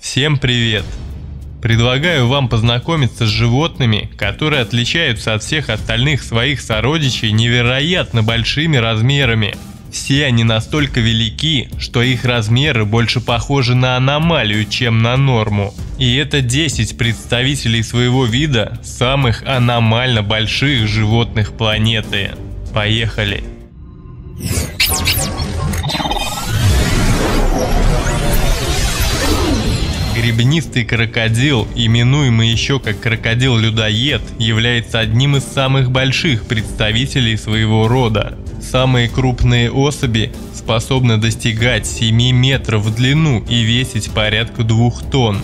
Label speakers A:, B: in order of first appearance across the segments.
A: Всем привет! Предлагаю вам познакомиться с животными, которые отличаются от всех остальных своих сородичей невероятно большими размерами. Все они настолько велики, что их размеры больше похожи на аномалию, чем на норму. И это 10 представителей своего вида самых аномально больших животных планеты. Поехали! Гребнистый крокодил, именуемый еще как крокодил-людоед, является одним из самых больших представителей своего рода. Самые крупные особи способны достигать 7 метров в длину и весить порядка 2 тонн.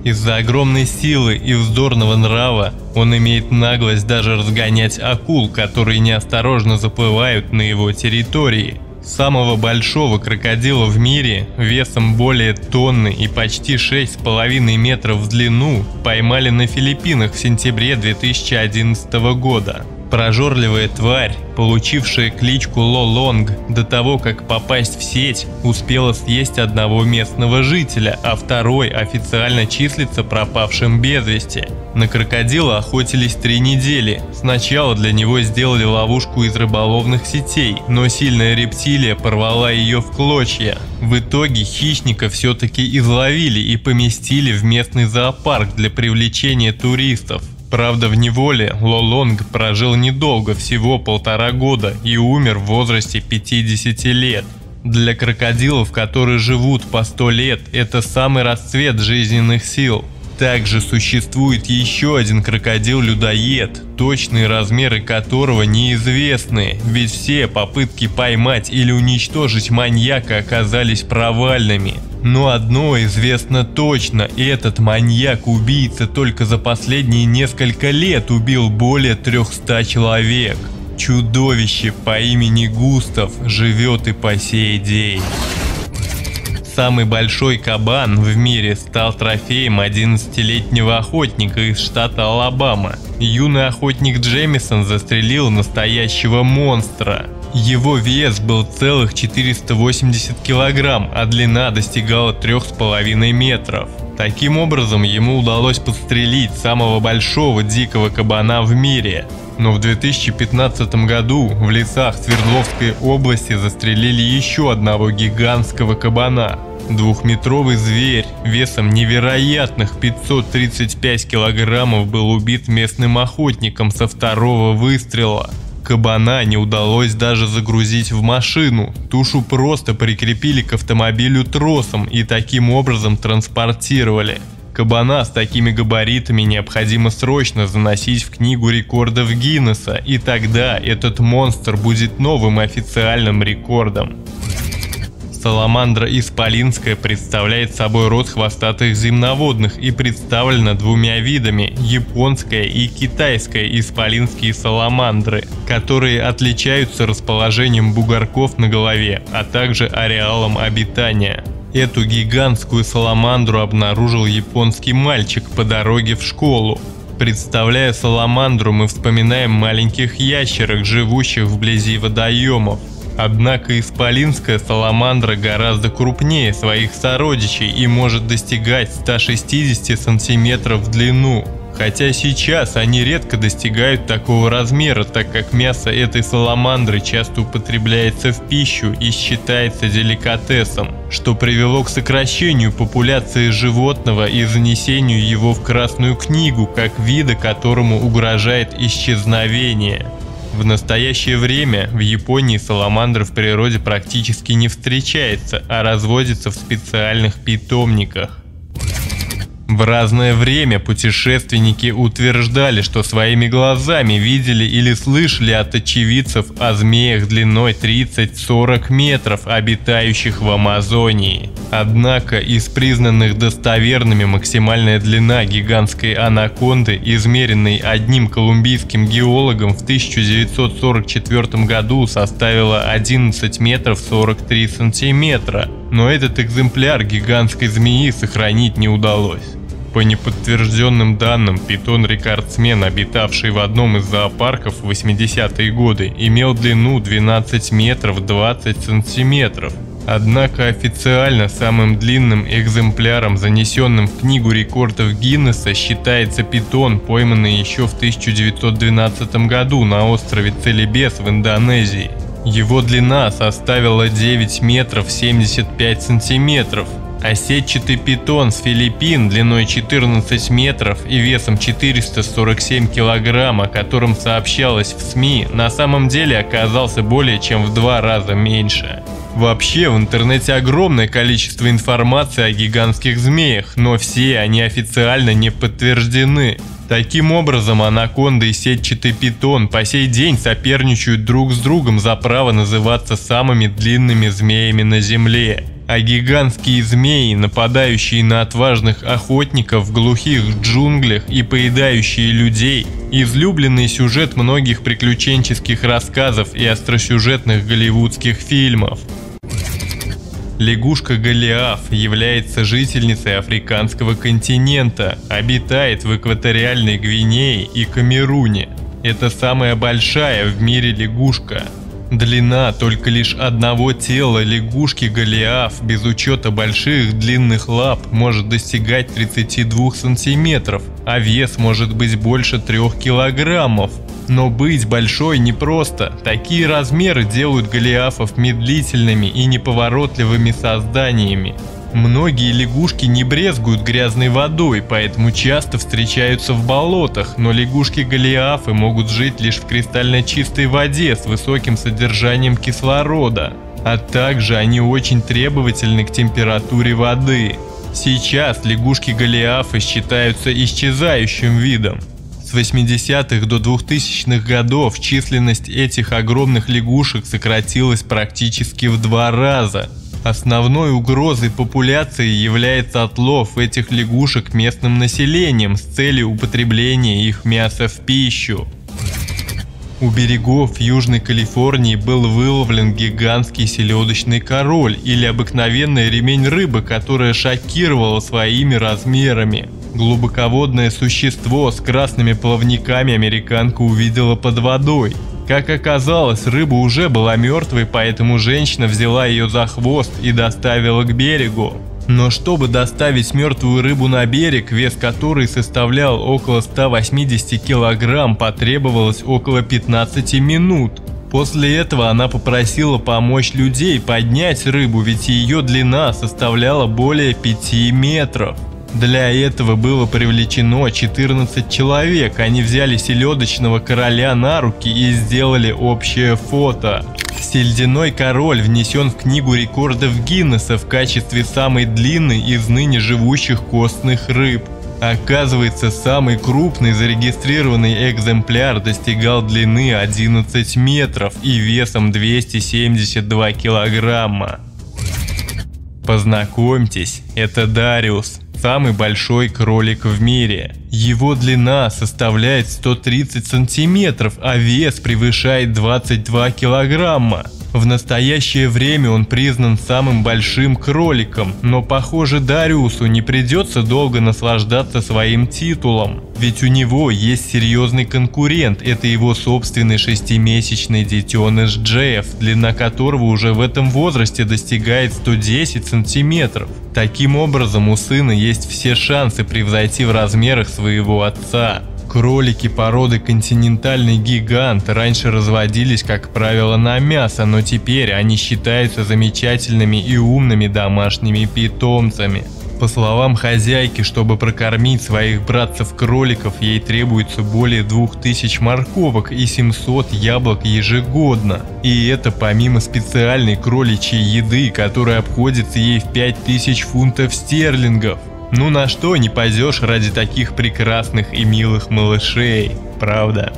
A: Из-за огромной силы и вздорного нрава он имеет наглость даже разгонять акул, которые неосторожно заплывают на его территории. Самого большого крокодила в мире, весом более тонны и почти 6,5 метров в длину, поймали на Филиппинах в сентябре 2011 года. Прожорливая тварь, получившая кличку Лолонг, до того, как попасть в сеть, успела съесть одного местного жителя, а второй официально числится пропавшим без вести. На крокодила охотились 3 недели. Сначала для него сделали ловушку из рыболовных сетей, но сильная рептилия порвала ее в клочья. В итоге хищника все-таки изловили и поместили в местный зоопарк для привлечения туристов. Правда, в неволе Лолонг прожил недолго, всего 1,5 года, и умер в возрасте 50 лет. Для крокодилов, которые живут по 100 лет, это самый расцвет жизненных сил. Также существует еще один крокодил-людоед, точные размеры которого неизвестны, ведь все попытки поймать или уничтожить маньяка оказались провальными. Но одно известно точно: этот маньяк-убийца только за последние несколько лет убил более 300 человек. Чудовище по имени Густав живет и по сей день. Самый большой кабан в мире стал трофеем 11-летнего охотника из штата Алабама. Юный охотник Джемисон застрелил настоящего монстра. Его вес был целых 480 килограмм, а длина достигала 3,5 метров. Таким образом, ему удалось подстрелить самого большого дикого кабана в мире. Но в 2015 году в лесах Свердловской области застрелили еще одного гигантского кабана. 2-метровый зверь весом невероятных 535 килограммов был убит местным охотником со 2-го выстрела. Кабана не удалось даже загрузить в машину, тушу просто прикрепили к автомобилю тросом и таким образом транспортировали. Кабана с такими габаритами необходимо срочно заносить в книгу рекордов Гиннесса, и тогда этот монстр будет новым официальным рекордом. Саламандра исполинская представляет собой род хвостатых земноводных и представлена 2 видами – японская и китайская исполинские саламандры, которые отличаются расположением бугорков на голове, а также ареалом обитания. Эту гигантскую саламандру обнаружил японский мальчик по дороге в школу. Представляя саламандру, мы вспоминаем маленьких ящерок, живущих вблизи водоемов. Однако исполинская саламандра гораздо крупнее своих сородичей и может достигать 160 сантиметров в длину. Хотя сейчас они редко достигают такого размера, так как мясо этой саламандры часто употребляется в пищу и считается деликатесом, что привело к сокращению популяции животного и занесению его в Красную книгу как вида, которому угрожает исчезновение. В настоящее время в Японии саламандра в природе практически не встречается, а разводится в специальных питомниках. В разное время путешественники утверждали, что своими глазами видели или слышали от очевидцев о змеях длиной 30-40 метров, обитающих в Амазонии. Однако из признанных достоверными максимальная длина гигантской анаконды, измеренной одним колумбийским геологом в 1944 году, составила 11 метров 43 сантиметра. Но этот экземпляр гигантской змеи сохранить не удалось. По неподтвержденным данным, питон-рекордсмен, обитавший в одном из зоопарков в 80-е годы, имел длину 12 метров 20 сантиметров. Однако официально самым длинным экземпляром, занесенным в книгу рекордов Гиннесса, считается питон, пойманный еще в 1912 году на острове Целебес в Индонезии. Его длина составила 9 метров 75 сантиметров, а сетчатый питон с Филиппин длиной 14 метров и весом 447 килограмм, о котором сообщалось в СМИ, на самом деле оказался более чем в 2 раза меньше. Вообще в интернете огромное количество информации о гигантских змеях, но все они официально не подтверждены. Таким образом, анаконда и сетчатый питон по сей день соперничают друг с другом за право называться самыми длинными змеями на Земле. А гигантские змеи, нападающие на отважных охотников в глухих джунглях и поедающие людей, излюбленный сюжет многих приключенческих рассказов и остросюжетных голливудских фильмов. Лягушка Голиаф является жительницей африканского континента, обитает в экваториальной Гвинее и Камеруне. Это самая большая в мире лягушка. Длина только лишь одного тела лягушки Голиаф без учета больших длинных лап может достигать 32 сантиметров, а вес может быть больше 3 килограммов. Но быть большой непросто. Такие размеры делают голиафов медлительными и неповоротливыми созданиями. Многие лягушки не брезгуют грязной водой, поэтому часто встречаются в болотах, но лягушки-голиафы могут жить лишь в кристально чистой воде с высоким содержанием кислорода, а также они очень требовательны к температуре воды. Сейчас лягушки-голиафы считаются исчезающим видом. С 80-х до 2000-х годов численность этих огромных лягушек сократилась практически в 2 раза. Основной угрозой популяции является отлов этих лягушек местным населением с целью употребления их мяса в пищу. У берегов Южной Калифорнии был выловлен гигантский селедочный король или обыкновенная ремень рыбы, которая шокировала своими размерами. Глубоководное существо с красными плавниками американка увидела под водой. Как оказалось, рыба уже была мертвой, поэтому женщина взяла ее за хвост и доставила к берегу. Но чтобы доставить мертвую рыбу на берег, вес которой составлял около 180 килограмм, потребовалось около 15 минут. После этого она попросила помочь людей поднять рыбу, ведь ее длина составляла более 5 метров. Для этого было привлечено 14 человек, они взяли селедочного короля на руки и сделали общее фото. Сельдяной король внесен в книгу рекордов Гиннесса в качестве самой длинной из ныне живущих костных рыб. Оказывается, самый крупный зарегистрированный экземпляр достигал длины 11 метров и весом 272 килограмма. Познакомьтесь, это Дариус. Самый большой кролик в мире. Его длина составляет 130 сантиметров, а вес превышает 22 килограмма. В настоящее время он признан самым большим кроликом, но похоже, Дариусу не придется долго наслаждаться своим титулом, ведь у него есть серьезный конкурент, это его собственный 6-месячный детеныш Джефф, длина которого уже в этом возрасте достигает 110 сантиметров. Таким образом, у сына есть все шансы превзойти в размерах своего отца. Кролики породы континентальный гигант раньше разводились, как правило, на мясо, но теперь они считаются замечательными и умными домашними питомцами. По словам хозяйки, чтобы прокормить своих братцев-кроликов, ей требуется более 2000 морковок и 700 яблок ежегодно. И это помимо специальной кроличьей еды, которая обходится ей в 5000 фунтов стерлингов. Ну на что не пойдешь ради таких прекрасных и милых малышей, правда?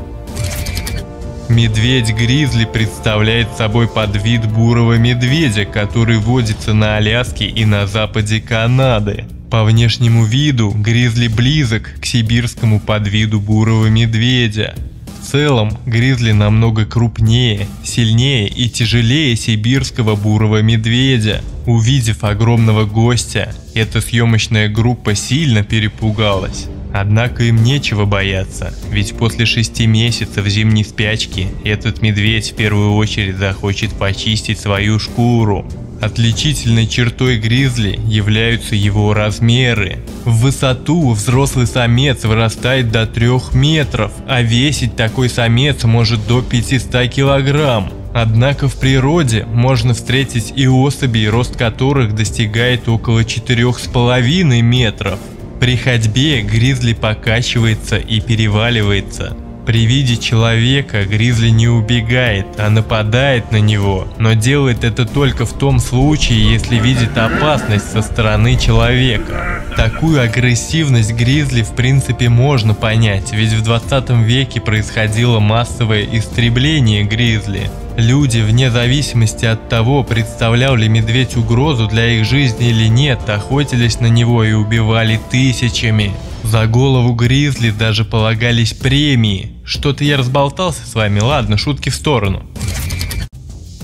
A: Медведь-гризли представляет собой подвид бурого медведя, который водится на Аляске и на западе Канады. По внешнему виду гризли близок к сибирскому подвиду бурого медведя. В целом, гризли намного крупнее, сильнее и тяжелее сибирского бурого медведя. Увидев огромного гостя, эта съемочная группа сильно перепугалась. Однако им нечего бояться, ведь после 6 месяцев зимней спячки этот медведь в первую очередь захочет почистить свою шкуру. Отличительной чертой гризли являются его размеры. В высоту взрослый самец вырастает до 3 метров, а весить такой самец может до 500 килограмм. Однако в природе можно встретить и особей, рост которых достигает около 4,5 метров. При ходьбе гризли покачивается и переваливается. При виде человека гризли не убегает, а нападает на него, но делает это только в том случае, если видит опасность со стороны человека. Такую агрессивность гризли в принципе можно понять, ведь в 20 веке происходило массовое истребление гризли. Люди, вне зависимости от того, представлял ли медведь угрозу для их жизни или нет, охотились на него и убивали тысячами. За голову гризли даже полагались премии. Что-то я разболтался с вами, ладно, шутки в сторону.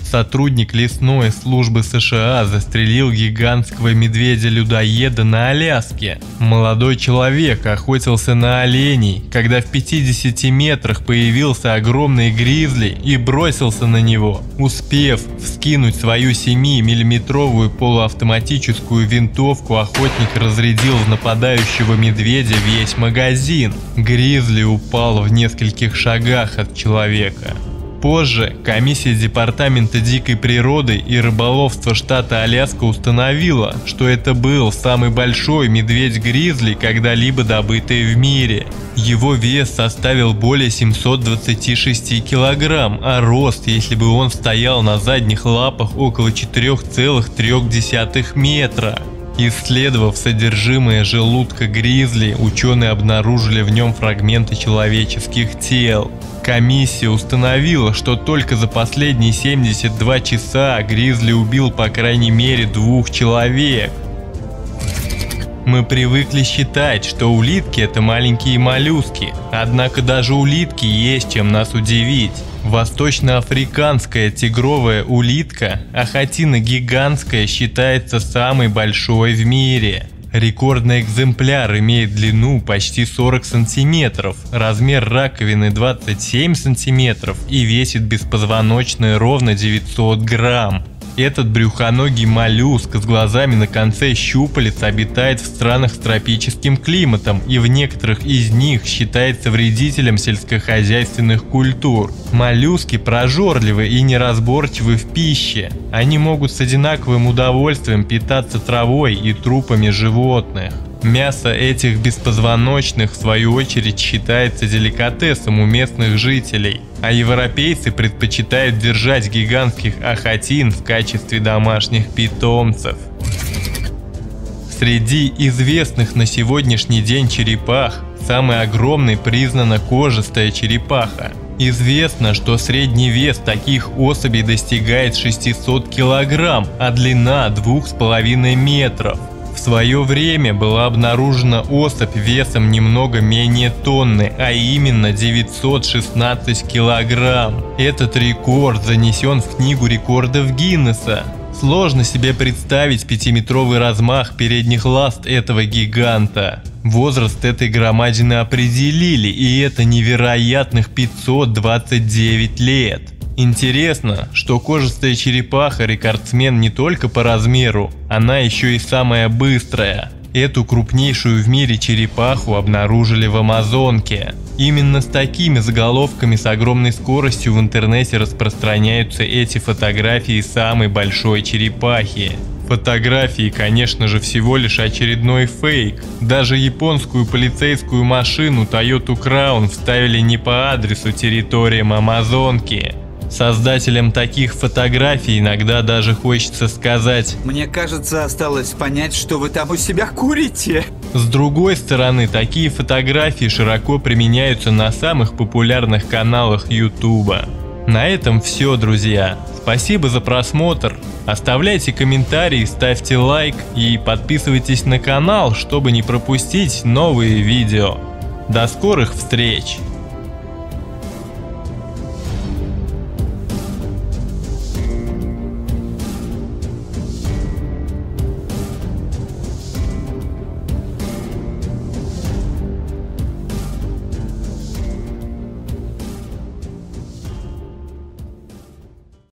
A: Сотрудник лесной службы США застрелил гигантского медведя-людоеда на Аляске. Молодой человек охотился на оленей, когда в 50 метрах появился огромный гризли и бросился на него. Успев вскинуть свою 7-миллиметровую полуавтоматическую винтовку, охотник разрядил в нападающего медведя весь магазин. Гризли упал в нескольких шагах от человека. Позже комиссия Департамента дикой природы и рыболовства штата Аляска установила, что это был самый большой медведь-гризли, когда-либо добытый в мире. Его вес составил более 726 килограмм, а рост, если бы он стоял на задних лапах, около 4,3 метра. Исследовав содержимое желудка гризли, ученые обнаружили в нем фрагменты человеческих тел. Комиссия установила, что только за последние 72 часа гризли убил по крайней мере 2 человек. Мы привыкли считать, что улитки – это маленькие моллюски, однако даже улитки есть чем нас удивить. Восточноафриканская тигровая улитка, ахатина гигантская, считается самой большой в мире. Рекордный экземпляр имеет длину почти 40 сантиметров, размер раковины 27 сантиметров и весит беспозвоночное ровно 900 грамм. Этот брюхоногий моллюск с глазами на конце щупалец обитает в странах с тропическим климатом и в некоторых из них считается вредителем сельскохозяйственных культур. Моллюски прожорливы и неразборчивы в пище. Они могут с одинаковым удовольствием питаться травой и трупами животных. Мясо этих беспозвоночных, в свою очередь, считается деликатесом у местных жителей, а европейцы предпочитают держать гигантских ахатин в качестве домашних питомцев. Среди известных на сегодняшний день черепах самой огромной признана кожистая черепаха. Известно, что средний вес таких особей достигает 600 килограмм, а длина 2,5 метров. В свое время была обнаружена особь весом немного менее тонны, а именно 916 килограмм. Этот рекорд занесен в книгу рекордов Гиннесса. Сложно себе представить 5-метровый размах передних ласт этого гиганта. Возраст этой громадины определили, и это невероятных 529 лет. Интересно, что кожистая черепаха рекордсмен не только по размеру, она еще и самая быстрая. Эту крупнейшую в мире черепаху обнаружили в Амазонке. Именно с такими заголовками с огромной скоростью в интернете распространяются эти фотографии самой большой черепахи. Фотографии, конечно же, всего лишь очередной фейк. Даже японскую полицейскую машину Toyota Crown вставили не по адресу территориям Амазонки. Создателям таких фотографий иногда даже хочется сказать:
B: «Мне кажется, осталось понять, что вы там у себя курите».
A: С другой стороны, такие фотографии широко применяются на самых популярных каналах YouTube. На этом все, друзья. Спасибо за просмотр. Оставляйте комментарии, ставьте лайк и подписывайтесь на канал, чтобы не пропустить новые видео. До скорых встреч!